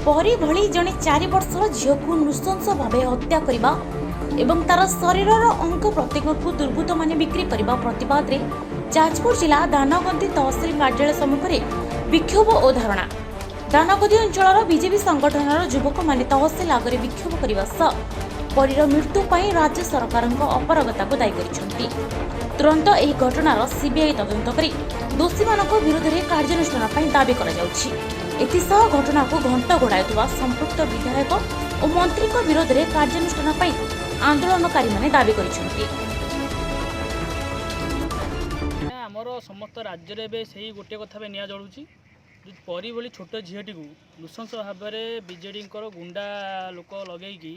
परी भली जड़े 4 वर्षर झील को नृशंस भाव हत्या करने एवं तार शरीर अंग प्रत्येक को दुर्बृत्त माने बिक्री करने प्रतिवाद रे जाजपुर जिला दानगदी तहसिल कार्यालय सम्मुख में विक्षोभ और धारणा। दानगदी अंचल बीजेपी संगठन युवक माने तहसिल आगे विक्षोभ करने सह परीर मृत्यु पर राज्य सरकार अपरागता को दायी कर तुरंत यह घटनार सीबीआई तदंत कर दोषी विरोध में कार्यानुष्ठान दाबी कर घटना को घंट घोड़ाई संपृक्त विधायक और मंत्री विरोध में कार्यानुष्ठान आंदोलनकारी माने दाबी कर समस्त राज्य में से गोटे कथा निया जलुची परी भली छोट झीटी को नृशंस भाव में बीजेडी गुंडा लोक लगे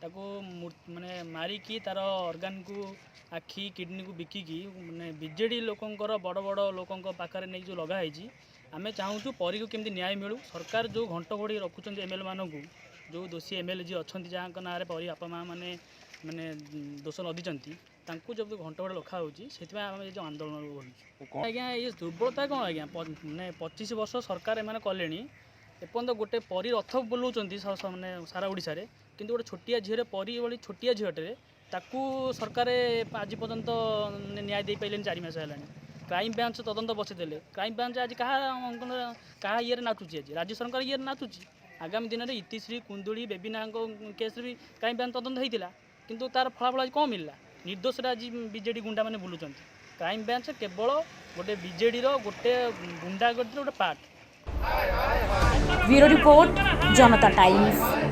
माने मारिकी तार ऑर्गन को आखि किडनी को बिकिकी माने बीजेडी लोकंकर बड़ बड़ लोकों पाखे नहीं जो लगाई आम चाहूँ परी को केमती न्याय मिलू। सरकार जो घंट घोड़ी रखुच्च एमएलए मानू जो दोषी एमएलए जी अच्छा जहाँ ना परी बापा माँ मैंने मैंने दोष लदिंट जब घंट घोड़ी रखा होती आम जो आंदोलन बोलूँ आज्ञा ये दुर्बलता कौन आज्ञा मैंने 25 वर्ष सरकार एम कले एपर्तंत गोटे परी रथ बुलाऊँ मैंने सारा ओडिशा रे किंतु गोटे छोटिया झील परी भाई छोटिया झीटे ताकू सरकार आज पर्यंत न्याय दे पारे 4 मास है। क्राइम ब्रांच तदंत बसईदे क्राइम ब्रांच आज क्या ये नाचुची आज राज्य सरकार ये नाचुची आगामी दिन में इतिश्री कुंदुली बेबीना केस भी क्राइम ब्रांच तदंत होता किंतु तार फलाफल आज कौन मिलला निर्दोष आज बीजेडी गुंडा मैंने बुलूँ। क्राइम ब्रांच केवल गोटे बीजेडी गोटे गुंडा गोटे पार्ट। ब्यूरो रिपोर्ट जनता टाइम्स।